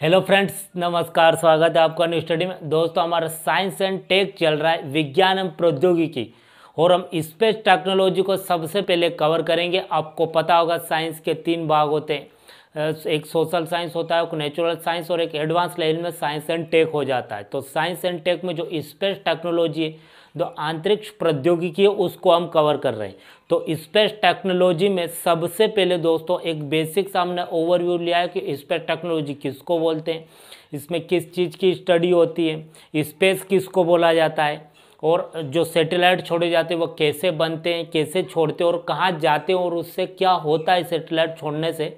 Hello friends, नमस्कार। स्वागत है आपका न्यू स्टडी में। दोस्तों, हमारा साइंस एंड टेक चल रहा है, विज्ञान एवं प्रौद्योगिकी, और हम स्पेस टेक्नोलॉजी को सबसे पहले कवर करेंगे। आपको पता होगा साइंस के 3 भाग होते हैं, एक सोशल साइंस होता है, एक नेचुरल साइंस और एक एडवांस लेवल में साइंस एंड टेक हो जाता है। तो साइंस एंड टेक में जो स्पेस टेक्नोलॉजी है, जो अंतरिक्ष प्रौद्योगिकी है, उसको हम कवर कर रहे हैं। तो स्पेस टेक्नोलॉजी में सबसे पहले दोस्तों एक बेसिक सामने ओवरव्यू लिया है कि स्पेस टेक्नोलॉजी किसको बोलते हैं, इसमें किस चीज़ की स्टडी होती है, स्पेस किसको बोला जाता है, और जो सैटेलाइट छोड़े जाते हैं वो कैसे बनते हैं, कैसे छोड़ते हैं और कहाँ जाते हैं, और उससे क्या होता है सैटेलाइट छोड़ने से।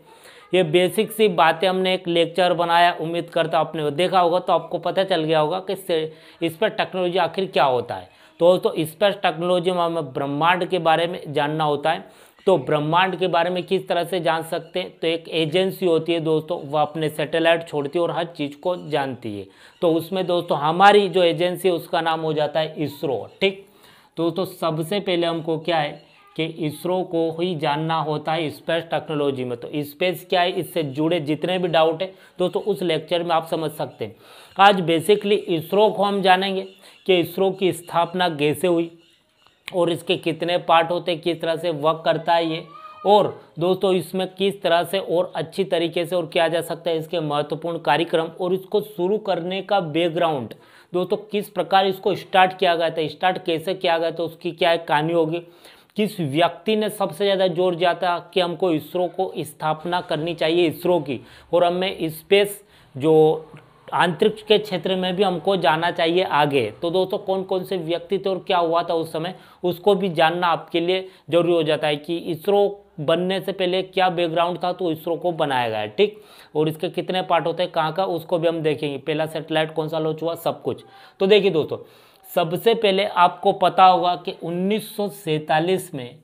ये बेसिक सी बातें हमने एक लेक्चर बनाया, उम्मीद करता आपने देखा होगा, तो आपको पता चल गया होगा कि स्पेस टेक्नोलॉजी आखिर क्या होता है। तो स्पेस टेक्नोलॉजी में हमें ब्रह्मांड के बारे में जानना होता है। तो ब्रह्मांड के बारे में किस तरह से जान सकते हैं, तो एक एजेंसी होती है दोस्तों, वो अपने सैटेलाइट छोड़ती है और हर चीज़ को जानती है। तो उसमें दोस्तों हमारी जो एजेंसी है उसका नाम हो जाता है इसरो। ठीक, तो सबसे पहले हमको क्या है कि इसरो को ही जानना होता है स्पेस टेक्नोलॉजी में। तो स्पेस क्या है, इससे जुड़े जितने भी डाउट है दोस्तों उस लेक्चर में आप समझ सकते हैं। आज बेसिकली इसरो को हम जानेंगे कि इसरो की स्थापना कैसे हुई और इसके कितने पार्ट होते हैं, किस तरह से वर्क करता है ये, और दोस्तों इसमें किस तरह से और अच्छी तरीके से और किया जा सकता है, इसके महत्वपूर्ण कार्यक्रम और इसको शुरू करने का बैकग्राउंड दोस्तों, किस प्रकार इसको स्टार्ट किया गया था, स्टार्ट कैसे किया गया था, उसकी क्या एक कहानी होगी, किस व्यक्ति ने सबसे ज़्यादा जोर दिया था कि हमको इसरो को स्थापना करनी चाहिए इसरो की, और हमें स्पेस जो अंतरिक्ष के क्षेत्र में भी हमको जाना चाहिए आगे। तो दोस्तों कौन कौन से व्यक्ति थे और क्या हुआ था उस समय, उसको भी जानना आपके लिए जरूरी हो जाता है कि इसरो बनने से पहले क्या बैकग्राउंड था, तो इसरो को बनाया गया है। ठीक, और इसके कितने पार्ट होते हैं, कहाँ का, उसको भी हम देखेंगे। पहला सैटेलाइट कौन सा लॉन्च हुआ, सब कुछ। तो देखिए दोस्तों, सबसे पहले आपको पता होगा कि 1947 में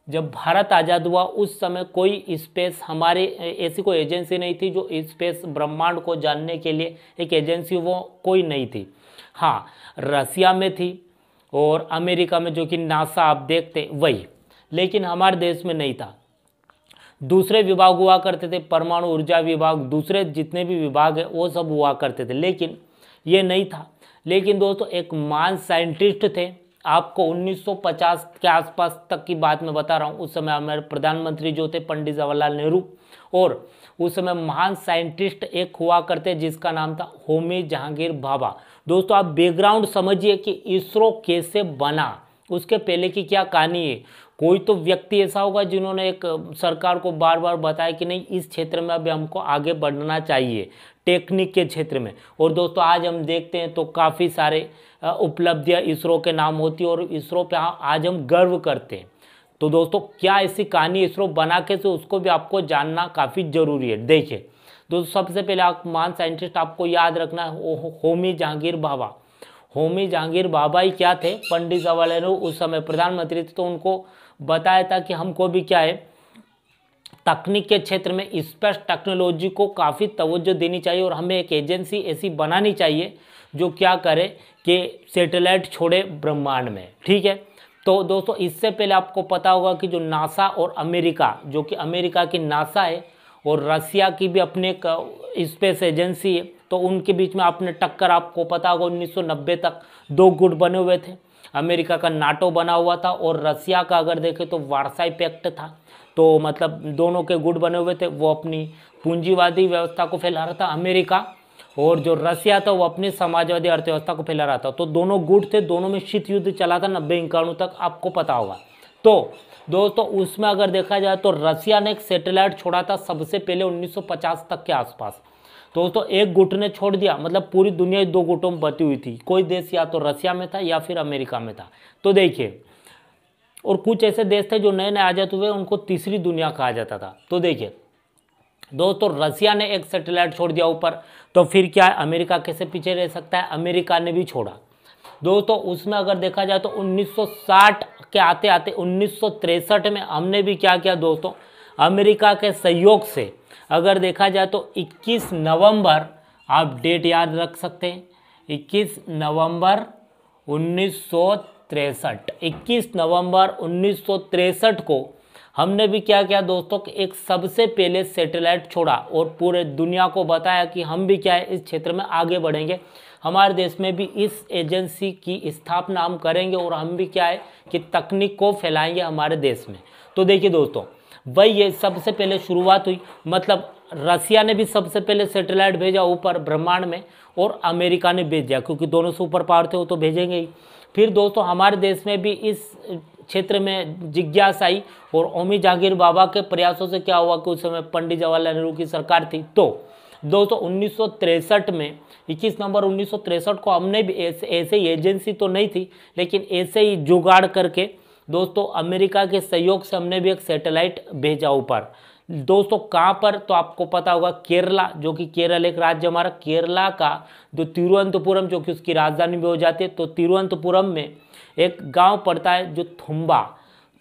जब भारत आज़ाद हुआ, उस समय कोई स्पेस हमारे ऐसी कोई एजेंसी नहीं थी जो स्पेस ब्रह्मांड को जानने के लिए एक एजेंसी, वो कोई नहीं थी। हाँ, रसिया में थी और अमेरिका में जो कि नासा आप देखते वही, लेकिन हमारे देश में नहीं था। दूसरे विभाग हुआ करते थे, परमाणु ऊर्जा विभाग, दूसरे जितने भी विभाग है वो सब हुआ करते थे, लेकिन ये नहीं था। लेकिन दोस्तों एक महान साइंटिस्ट थे, आपको 1950 के आसपास तक की बात मैं बता रहा हूँ। उस समय हमारे प्रधानमंत्री जो थे पंडित जवाहरलाल नेहरू, और उस समय महान साइंटिस्ट एक हुआ करते जिसका नाम था होमी जहांगीर भाभा। दोस्तों आप बैकग्राउंड समझिए कि इसरो कैसे बना, उसके पहले की क्या कहानी है। कोई तो व्यक्ति ऐसा होगा जिन्होंने एक सरकार को बार बार बताया कि नहीं, इस क्षेत्र में अभी हमको आगे बढ़ना चाहिए, टेक्निक के क्षेत्र में। और दोस्तों आज हम देखते हैं तो काफ़ी सारे उपलब्धियां इसरो के नाम होती है और इसरो पे आज हम गर्व करते हैं। तो दोस्तों क्या ऐसी कहानी इसरो बना कैसे, उसको भी आपको जानना काफ़ी जरूरी है। देखिए दोस्तों, सबसे पहले आप महान साइंटिस्ट आपको याद रखना है होमी जहांगीर भाभा। होमी जहांगीर भाभा ही क्या थे, पंडित जवाहरलाल नेहरू उस समय प्रधानमंत्री थे, तो उनको बताया था कि हमको भी क्या है, तकनीक के क्षेत्र में स्पेस टेक्नोलॉजी को काफ़ी तवज्जो देनी चाहिए और हमें एक एजेंसी ऐसी बनानी चाहिए जो क्या करे कि सैटेलाइट छोड़े ब्रह्मांड में। ठीक है, तो दोस्तों इससे पहले आपको पता होगा कि जो नासा और अमेरिका, जो कि अमेरिका की नासा है और रसिया की भी अपनी एक स्पेस एजेंसी है, तो उनके बीच में आपने टक्कर, आपको पता होगा 1990 तक 2 गुट बने हुए थे। अमेरिका का नाटो बना हुआ था और रसिया का अगर देखें तो वार्साई पैक्ट था। तो मतलब दोनों के गुट बने हुए थे, वो अपनी पूंजीवादी व्यवस्था को फैला रहा था अमेरिका, और जो रसिया था वो अपनी समाजवादी अर्थव्यवस्था को फैला रहा था। तो दोनों गुट थे, दोनों में शीत युद्ध चला था 90-91 तक, आपको पता होगा। तो दोस्तों उसमें अगर देखा जाए तो रसिया ने एक सैटेलाइट छोड़ा था सबसे पहले 1950 तक के आसपास। दोस्तों एक गुट ने छोड़ दिया, मतलब पूरी दुनिया 2 गुटों में बटी हुई थी, कोई देश या तो रसिया में था या फिर अमेरिका में था। तो देखिए, और कुछ ऐसे देश थे जो नए नए आजाद हुए, उनको तीसरी दुनिया कहा जाता था। तो देखिए दोस्तों रसिया ने एक सैटेलाइट छोड़ दिया ऊपर, तो फिर क्या है, अमेरिका कैसे पीछे रह सकता है, अमेरिका ने भी छोड़ा। दोस्तों उसमें अगर देखा जाए तो 1960 के आते आते 1963 में हमने भी क्या किया दोस्तों, अमेरिका के सहयोग से अगर देखा जाए तो 21 नवंबर, आप डेट याद रख सकते हैं, 21 नवंबर 1963, 21 नवंबर 1963 को हमने भी क्या किया दोस्तों कि एक सबसे पहले सैटेलाइट छोड़ा और पूरे दुनिया को बताया कि हम भी क्या है इस क्षेत्र में आगे बढ़ेंगे, हमारे देश में भी इस एजेंसी की स्थापना हम करेंगे और हम भी क्या है कि तकनीक को फैलाएंगे हमारे देश में। तो देखिए दोस्तों, वही ये सबसे पहले शुरुआत हुई, मतलब रसिया ने भी सबसे पहले सैटेलाइट भेजा ऊपर ब्रह्मांड में और अमेरिका ने भेज दिया, क्योंकि दोनों सुपर पावर थे वो तो भेजेंगे ही। फिर दोस्तों हमारे देश में भी इस क्षेत्र में जिज्ञासा आई और होमी जहांगीर बाबा के प्रयासों से क्या हुआ कि उस समय पंडित जवाहरलाल नेहरू की सरकार थी। तो दोस्तों 1963 में 21 नवंबर 1963 को हमने भी ऐसे ही एजेंसी तो नहीं थी, लेकिन ऐसे ही जुगाड़ करके दोस्तों अमेरिका के सहयोग से हमने भी एक सैटेलाइट भेजा ऊपर। दोस्तों कहाँ पर, तो आपको पता होगा केरला, जो कि केरल एक राज्य हमारा, केरला का जो तिरुवनंतपुरम जो कि उसकी राजधानी भी हो जाती है, तो तिरुवनंतपुरम में एक गांव पड़ता है जो थुम्बा,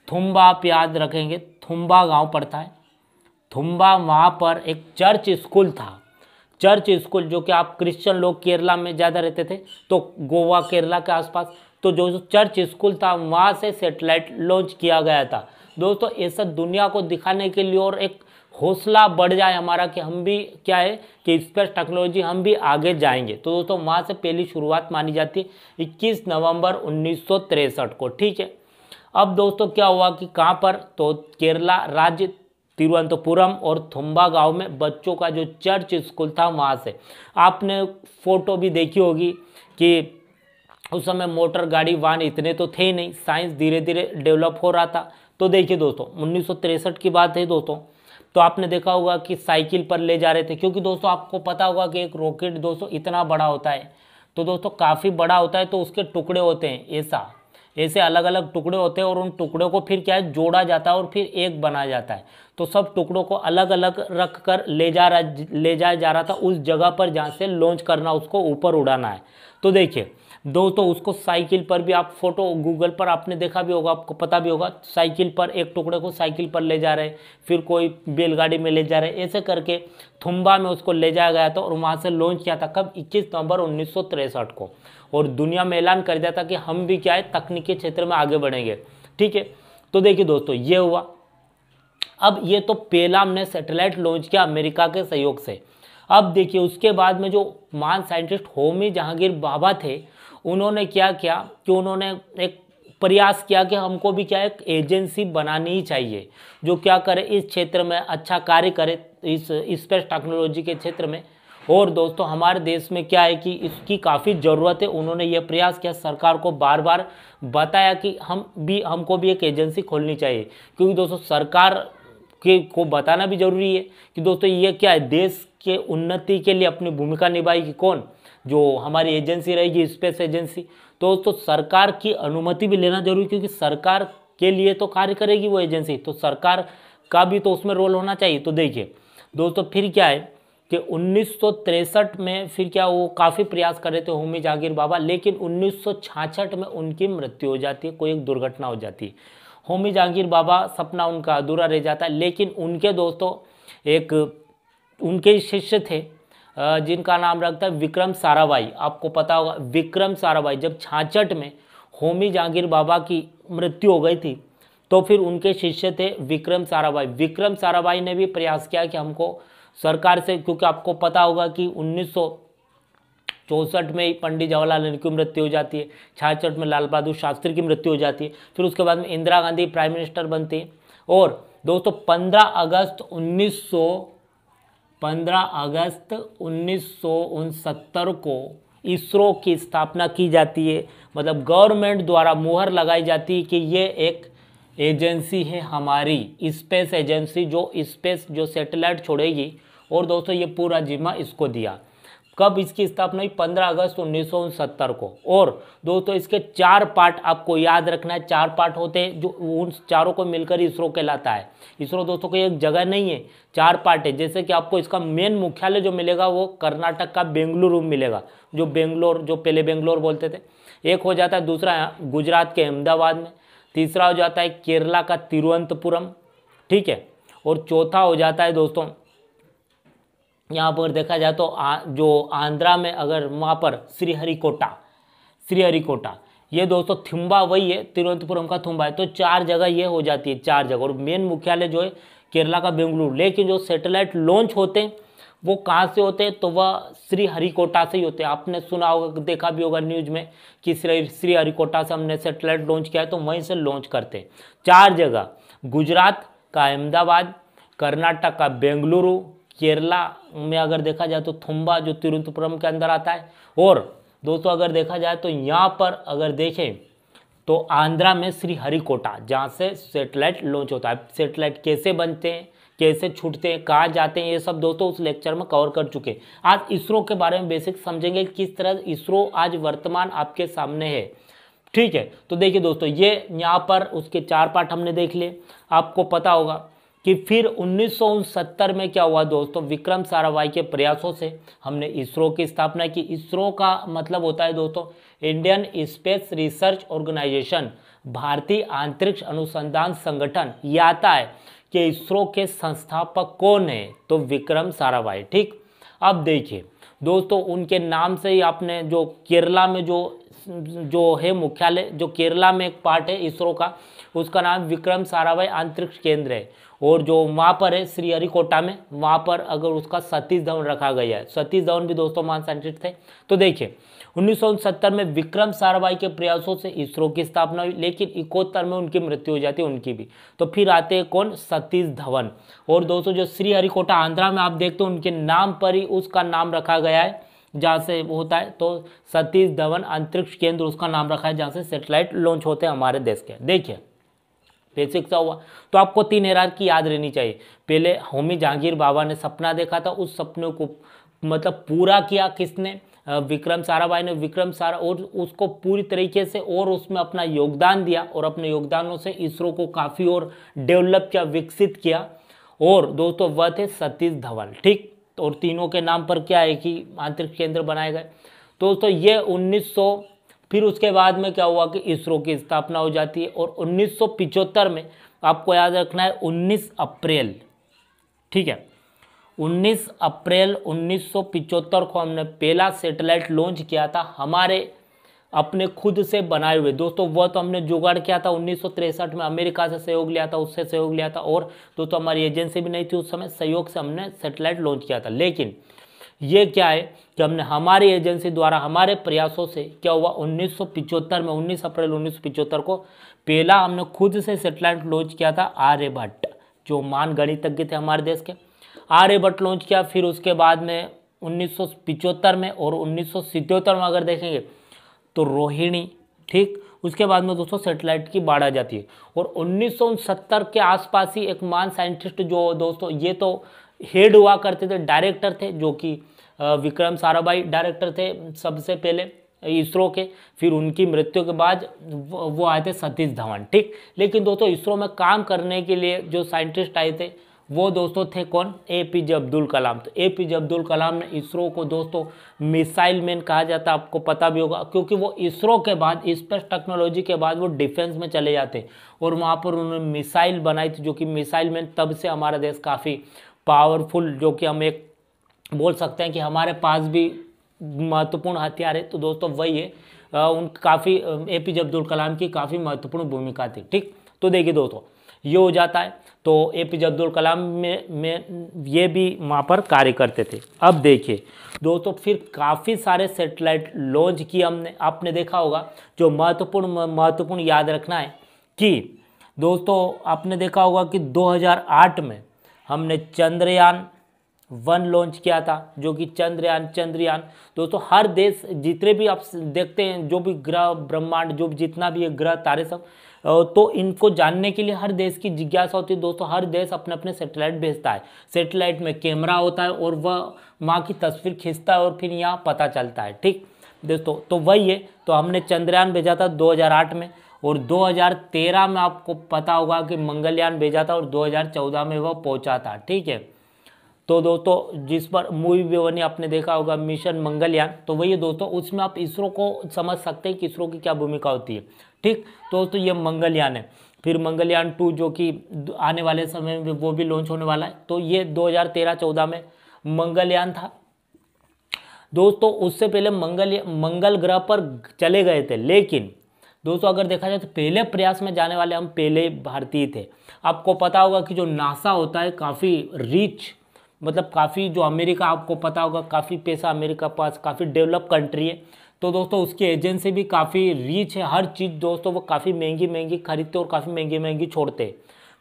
थुम्बा आप याद रखेंगे, थुम्बा गांव पड़ता है, थुम्बा। वहाँ पर एक चर्च स्कूल था, चर्च स्कूल, जो कि आप क्रिश्चियन लोग केरला में ज़्यादा रहते थे, तो गोवा केरला के आसपास, तो जो चर्च स्कूल था वहाँ से सैटेलाइट लॉन्च किया गया था दोस्तों। ऐसा दुनिया को दिखाने के लिए और एक हौसला बढ़ जाए हमारा कि हम भी क्या है कि स्पेस टेक्नोलॉजी हम भी आगे जाएंगे। तो दोस्तों वहाँ से पहली शुरुआत मानी जाती है 21 नवंबर 1963 को, ठीक है। अब दोस्तों क्या हुआ कि कहाँ पर, तो केरला राज्य तिरुवनंतपुरम और थुम्बा गांव में बच्चों का जो चर्च स्कूल था वहाँ से, आपने फोटो भी देखी होगी कि उस समय मोटर गाड़ी वाहन इतने तो थे ही नहीं, साइंस धीरे धीरे डेवलप हो रहा था। तो देखिए दोस्तों 1963 की बात है दोस्तों, तो आपने देखा होगा कि साइकिल पर ले जा रहे थे, क्योंकि दोस्तों आपको पता होगा कि एक रॉकेट दोस्तों इतना बड़ा होता है, तो दोस्तों काफ़ी बड़ा होता है, तो उसके टुकड़े होते हैं ऐसे अलग अलग टुकड़े होते हैं और उन टुकड़ों को फिर क्या है जोड़ा जाता है और फिर एक बनाया जाता है। तो सब टुकड़ों को अलग अलग रख कर ले जाया जा रहा था उस जगह पर जहाँ से लॉन्च करना, उसको ऊपर उड़ाना है। तो देखिए दोस्तों उसको साइकिल पर भी, आप फोटो गूगल पर आपने देखा भी होगा, आपको पता भी होगा, साइकिल पर एक टुकड़े को साइकिल पर ले जा रहे, फिर कोई बैलगाड़ी में ले जा रहे, ऐसे करके थुम्बा में उसको ले जाया गया था और वहाँ से लॉन्च किया था कब, 21 नवंबर 1963 को। और दुनिया में ऐलान कर दिया था कि हम भी क्या है तकनीकी क्षेत्र में आगे बढ़ेंगे, ठीक है। तो देखिए दोस्तों ये हुआ। अब ये तो पहला हमने सैटेलाइट लॉन्च किया अमेरिका के सहयोग से। अब देखिए उसके बाद में जो महान साइंटिस्ट होमी जहांगीर बाबा थे, उन्होंने क्या किया कि उन्होंने एक प्रयास किया कि हमको भी क्या एक एजेंसी बनानी ही चाहिए जो क्या करे इस क्षेत्र में अच्छा कार्य करे, इस स्पेस टेक्नोलॉजी के क्षेत्र में। और दोस्तों हमारे देश में क्या है कि इसकी काफ़ी ज़रूरत है। उन्होंने ये प्रयास किया, सरकार को बार बार बताया कि हमको भी एक एजेंसी खोलनी चाहिए, क्योंकि दोस्तों सरकार को बताना भी जरूरी है कि दोस्तों ये क्या है, देश के उन्नति के लिए अपनी भूमिका निभाएगी कौन, जो हमारी एजेंसी रहेगी स्पेस एजेंसी। तो दोस्तों सरकार की अनुमति भी लेना जरूरी, क्योंकि सरकार के लिए तो कार्य करेगी वो एजेंसी, तो सरकार का भी तो उसमें रोल होना चाहिए। तो देखिए दोस्तों फिर क्या है कि 1963 में फिर क्या वो काफ़ी प्रयास कर रहे थे होमी जहांगीर बाबा, लेकिन 1966 में उनकी मृत्यु हो जाती है, कोई एक दुर्घटना हो जाती है। होमी जहांगीर बाबा सपना उनका अधूरा रह जाता है, लेकिन उनके दोस्तों एक उनके शिष्य थे जिनका नाम रखता है विक्रम साराभाई। आपको पता होगा विक्रम साराभाई, जब 66 में होमी जहांगीर बाबा की मृत्यु हो गई थी तो फिर उनके शिष्य थे विक्रम साराभाई। विक्रम साराभाई ने भी प्रयास किया कि हमको सरकार से, क्योंकि आपको पता होगा कि 1964 में पंडित जवाहरलाल नेहरू की मृत्यु हो जाती है, 66 में लाल बहादुर शास्त्री की मृत्यु हो जाती है, फिर उसके बाद में इंदिरा गांधी प्राइम मिनिस्टर बनती है। और दोस्तों 15 अगस्त 1969 को इसरो की स्थापना की जाती है, मतलब गवर्नमेंट द्वारा मुहर लगाई जाती है कि ये एक एजेंसी है हमारी स्पेस एजेंसी, जो स्पेस जो सैटेलाइट छोड़ेगी। और दोस्तों ये पूरा जिम्मा इसको दिया। कब इसकी स्थापना हुई, 15 अगस्त 1969 को। और दोस्तों इसके 4 पार्ट आपको याद रखना है, 4 पार्ट होते हैं जो उन चारों को मिलकर इसरो कहलाता है। इसरो दोस्तों कोई एक जगह नहीं है, 4 पार्ट है। जैसे कि आपको इसका मेन मुख्यालय जो मिलेगा वो कर्नाटक का बेंगलुरु मिलेगा, जो पहले बेंगलोर बोलते थे। एक हो जाता है, दूसरा गुजरात के अहमदाबाद में, तीसरा हो जाता है केरला का तिरुवनंतपुरम, ठीक है। और चौथा हो जाता है दोस्तों यहाँ पर देखा जाए तो जो आंध्रा में, अगर वहाँ पर श्रीहरिकोटा, ये दोस्तों थिम्बा वही है, तिरुवनंतपुरम का थिम्बा है। तो 4 जगह ये हो जाती है, 4 जगह। और मेन मुख्यालय जो है केरला का बेंगलुरु। लेकिन जो सैटेलाइट लॉन्च होते हैं वो कहाँ से होते हैं, तो वह श्रीहरिकोटा से ही होते हैं। आपने सुना होगा, देखा भी होगा न्यूज में कि श्रीहरिकोटा से हमने सैटेलाइट लॉन्च किया है, तो वहीं से लॉन्च करते हैं। 4 जगह, गुजरात का अहमदाबाद, कर्नाटक का बेंगलुरु, केरला में अगर देखा जाए तो थुम्बा जो तिरुवनंतपुरम के अंदर आता है। और दोस्तों अगर देखा जाए तो यहाँ पर अगर देखें तो आंध्रा में श्रीहरिकोटा, जहाँ से सैटेलाइट लॉन्च होता है। सैटेलाइट कैसे बनते हैं, कैसे छूटते हैं, कहाँ जाते हैं, ये सब दोस्तों उस लेक्चर में कवर कर चुके हैं। आज इसरो के बारे में बेसिक समझेंगे, किस तरह इसरो आज वर्तमान आपके सामने है। ठीक है, तो देखिए दोस्तों, ये यहाँ पर उसके 4 पार्ट हमने देख लिए। आपको पता होगा कि फिर 1969 में क्या हुआ दोस्तों, विक्रम साराभाई के प्रयासों से हमने इसरो की स्थापना की। इसरो का मतलब होता है दोस्तों इंडियन स्पेस रिसर्च ऑर्गेनाइजेशन, भारतीय अंतरिक्ष अनुसंधान संगठन। ये आता है कि इसरो के संस्थापक कौन है, तो विक्रम साराभाई। ठीक, अब देखिए दोस्तों, उनके नाम से ही आपने जो केरला में जो है मुख्यालय, जो केरला में एक पार्ट है इसरो का, उसका नाम विक्रम साराभाई अंतरिक्ष केंद्र है। और जो वहाँ पर है श्रीहरिकोटा में, वहाँ पर अगर उसका सतीश धवन रखा गया है। सतीश धवन भी दोस्तों महान साइंटिस्ट थे। तो देखिए 1969 में विक्रम साराभाई के प्रयासों से इसरो की स्थापना हुई, लेकिन 71 में उनकी मृत्यु हो जाती है, उनकी भी। तो फिर आते हैं कौन, सतीश धवन। और दोस्तों जो श्रीहरिकोटा आंध्रा में आप देखते हो, उनके नाम पर ही उसका नाम रखा गया है, जहाँ से होता है। तो सतीश धवन अंतरिक्ष केंद्र उसका नाम रखा है, जहाँ से सैटेलाइट लॉन्च होते हैं हमारे देश के। देखिए बेसिक सा हुआ। तो आपको 3 हायरार्की याद रहनी चाहिए। पहले होमी जहांगीर बाबा ने सपना देखा था, उस सपने को मतलब पूरा किया किसने, विक्रम साराभाई ने। विक्रम सारा और उसको पूरी तरीके से और उसमें अपना योगदान दिया, और अपने योगदानों से इसरो को काफ़ी और डेवलप किया, विकसित किया। और दोस्तों वह थे सतीश धवन। ठीक, और तीनों के नाम पर क्या है कि अंतरिक्ष केंद्र बनाए गए। दोस्तों ये 1900, फिर उसके बाद में क्या हुआ कि इसरो की स्थापना हो जाती है। और 1975 में आपको याद रखना है 19 अप्रैल, ठीक है, 19 अप्रैल 1975 को हमने पहला सैटेलाइट लॉन्च किया था, हमारे अपने खुद से बनाए हुए। दोस्तों वह तो हमने जुगाड़ किया था 1963 में, अमेरिका से सहयोग लिया था, उससे सहयोग लिया था। और दोस्तों हमारी एजेंसी भी नहीं थी उस समय, सहयोग से हमने सैटेलाइट लॉन्च किया था। लेकिन ये क्या है कि हमने हमारी एजेंसी द्वारा, हमारे प्रयासों से क्या हुआ, 1975 में 19 अप्रैल 1975 को पहला हमने खुद से सैटेलाइट लॉन्च किया था। आर्यभट्ट, जो महान गणितज्ञ थे हमारे देश के, आर्यभट्ट लॉन्च किया। फिर उसके बाद में 1975 में और 1977 में अगर देखेंगे तो रोहिणी। ठीक, उसके बाद में दोस्तों सैटेलाइट की बाढ़ आ जाती है। और 1969 के आसपास ही एक महान साइंटिस्ट, जो दोस्तों ये तो हेड हुआ करते थे, डायरेक्टर थे, जो कि विक्रम साराभाई डायरेक्टर थे सबसे पहले इसरो के। फिर उनकी मृत्यु के बाद वो आए थे सतीश धवन। ठीक, लेकिन दोस्तों इसरो में काम करने के लिए जो साइंटिस्ट आए थे वो दोस्तों थे कौन, APJ अब्दुल कलाम। तो APJ अब्दुल कलाम ने इसरो को दोस्तों मिसाइल मैन कहा जाता है, आपको पता भी होगा, क्योंकि वो इसरो के बाद, स्पेस टेक्नोलॉजी के बाद वो डिफेंस में चले जाते हैं। और वहाँ पर उन्होंने मिसाइल बनाई थी, जो कि मिसाइल मैन, तब से हमारा देश काफ़ी पावरफुल, जो कि हम एक बोल सकते हैं कि हमारे पास भी महत्वपूर्ण हथियार है। तो दोस्तों वही है, उन काफ़ी APJ अब्दुल कलाम की काफ़ी महत्वपूर्ण भूमिका थी। ठीक, तो देखिए दोस्तों ये हो जाता है। तो APJ अब्दुल कलाम में ये भी वहाँ पर कार्य करते थे। अब देखिए दोस्तों, फिर काफ़ी सारे सैटेलाइट लॉन्च किए हमने। आपने देखा होगा, जो महत्वपूर्ण याद रखना है कि दोस्तों आपने देखा होगा कि 2008 में हमने चंद्रयान 1 लॉन्च किया था, जो कि चंद्रयान। दोस्तों हर देश, जितने भी आप देखते हैं, जो भी ग्रह ब्रह्मांड, जो जितना भी है ग्रह तारे सब, तो इनको जानने के लिए हर देश की जिज्ञासा होती है। दोस्तों हर देश अपने अपने सैटेलाइट भेजता है। सैटेलाइट में कैमरा होता है और वह वहाँ की तस्वीर खींचता है और फिर यहाँ पता चलता है। ठीक दोस्तों, तो वही है। तो हमने चंद्रयान भेजा था 2008 में, और 2013 में आपको पता होगा कि मंगलयान भेजा था, और 2014 में वह पहुँचा था। ठीक है, तो दोस्तों जिस पर मूवी भी बनी, आपने देखा होगा, मिशन मंगलयान। तो वही है दोस्तों, उसमें आप इसरो को समझ सकते हैं कि इसरो की क्या भूमिका होती है। ठीक, तो दोस्तों ये मंगलयान है। फिर मंगलयान 2 जो कि आने वाले समय में वो भी लॉन्च होने वाला है। तो ये 2013-14 में मंगलयान था दोस्तों। उससे पहले मंगल ग्रह पर चले गए थे, लेकिन दोस्तों अगर देखा जाए तो पहले प्रयास में जाने वाले हम पहले भारतीय थे। आपको पता होगा कि जो नासा होता है काफ़ी रिच, मतलब काफ़ी, जो अमेरिका, आपको पता होगा काफ़ी पैसा अमेरिका पास, काफ़ी डेवलप कंट्री है। तो दोस्तों उसकी एजेंसी भी काफ़ी रिच है, हर चीज़ दोस्तों वो काफ़ी महंगी महंगी खरीदते और काफ़ी महंगी महंगी छोड़ते।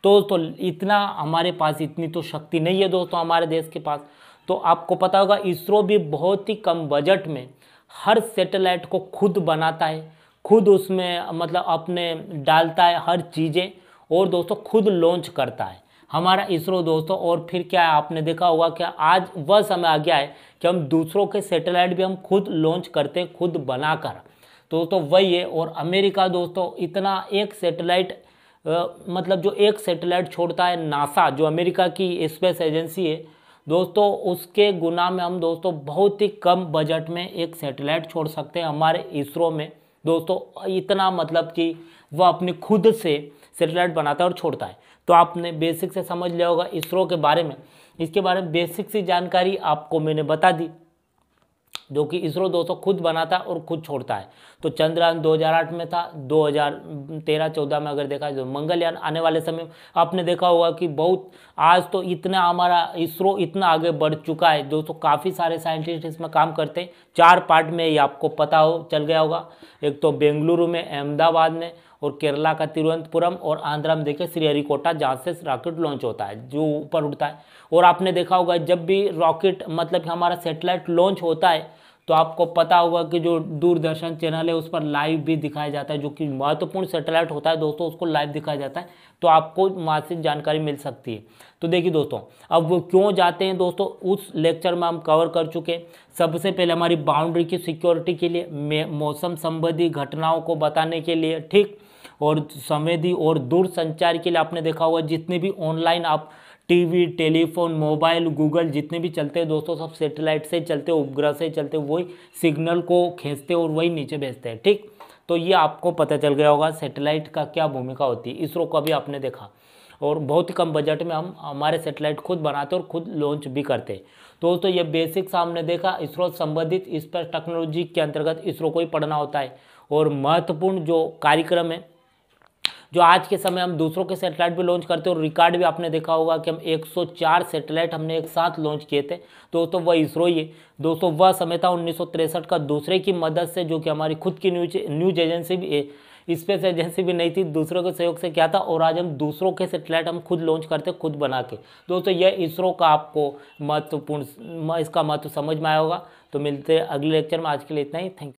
तो इतना हमारे पास इतनी तो शक्ति नहीं है दोस्तों हमारे देश के पास। तो आपको पता होगा इसरो भी बहुत ही कम बजट में हर सैटेलाइट को खुद बनाता है, खुद उसमें मतलब अपने डालता है हर चीज़ें, और दोस्तों खुद लॉन्च करता है हमारा इसरो दोस्तों। और फिर क्या है, आपने देखा होगा कि आज वह समय आ गया है कि हम दूसरों के सैटेलाइट भी हम खुद लॉन्च करते हैं, खुद बनाकर। तो दोस्तों वही है। और अमेरिका दोस्तों इतना एक सैटेलाइट मतलब जो एक सैटेलाइट छोड़ता है नासा, जो अमेरिका की स्पेस एजेंसी है दोस्तों, उसके गुना में हम दोस्तों बहुत ही कम बजट में एक सैटेलाइट छोड़ सकते हैं हमारे इसरो में दोस्तों। इतना मतलब कि वह अपनी खुद से सैटेलाइट बनाता है और छोड़ता है। तो आपने बेसिक से समझ लिया होगा इसरो के बारे में। इसके बारे में बेसिक सी जानकारी आपको मैंने बता दी, जो कि इसरो दोस्तों खुद बनाता है और खुद छोड़ता है। तो चंद्रयान 2008 में था, 2013-14 में अगर देखा जाए मंगलयान आने वाले समय आपने देखा होगा कि बहुत, आज तो इतना हमारा इसरो इतना आगे बढ़ चुका है दोस्तों, काफ़ी सारे साइंटिस्ट इसमें काम करते हैं। 4 पार्ट में ये आपको पता हो चल गया होगा। एक तो बेंगलुरु में, अहमदाबाद में, और केरला का तिरुवनंतपुरम, और आंध्रा में देखिए श्रीहरिकोटा, जहाँ से रॉकेट लॉन्च होता है, जो ऊपर उड़ता है। और आपने देखा होगा जब भी रॉकेट मतलब कि हमारा सैटेलाइट लॉन्च होता है तो आपको पता होगा कि जो दूरदर्शन चैनल है उस पर लाइव भी दिखाया जाता है, जो कि महत्वपूर्ण सैटेलाइट होता है दोस्तों, उसको लाइव दिखाया जाता है। तो आपको मासिक जानकारी मिल सकती है। तो देखिए दोस्तों, अब वो क्यों जाते हैं दोस्तों, उस लेक्चर में हम कवर कर चुके हैं। सबसे पहले हमारी बाउंड्री की सिक्योरिटी के लिए, मौसम संबंधी घटनाओं को बताने के लिए, ठीक, और संवेदी और दूर संचार के लिए आपने देखा होगा जितने भी ऑनलाइन आप टीवी, टेलीफोन, मोबाइल, गूगल जितने भी चलते हैं दोस्तों, सब सैटेलाइट से चलते हैं, उपग्रह से चलते हैं, वही सिग्नल को खींचते हैं और वही नीचे भेजते हैं, ठीक। तो ये आपको पता चल गया होगा सैटेलाइट का क्या भूमिका होती है। इसरो का भी आपने देखा, और बहुत ही कम बजट में हम हमारे सैटेलाइट खुद बनाते और खुद लॉन्च भी करते हैं। दोस्तों ये बेसिक हमने देखा, इसरो संबंधित स्पेस टेक्नोलॉजी के अंतर्गत इसरो को ही पढ़ना होता है। और महत्वपूर्ण जो कार्यक्रम है, जो आज के समय हम दूसरों के सैटेलाइट भी लॉन्च करते हैं, और रिकॉर्ड भी आपने देखा होगा कि हम 104 सैटेलाइट हमने एक साथ लॉन्च किए थे दोस्तों, वह इसरो ही है दोस्तों। वह समय था 1963 का, दूसरे की मदद से, जो कि हमारी खुद की न्यूज एजेंसी भी, स्पेस एजेंसी भी नहीं थी, दूसरों के सहयोग से क्या था। और आज हम दूसरों के सैटेलाइट हम खुद लॉन्च करते, खुद बना के दोस्तों। यह इसरो का आपको महत्वपूर्ण, इसका महत्व समझ में आया होगा। तो मिलते हैं अगले लेक्चर में, आज के लिए इतना ही, थैंक यू।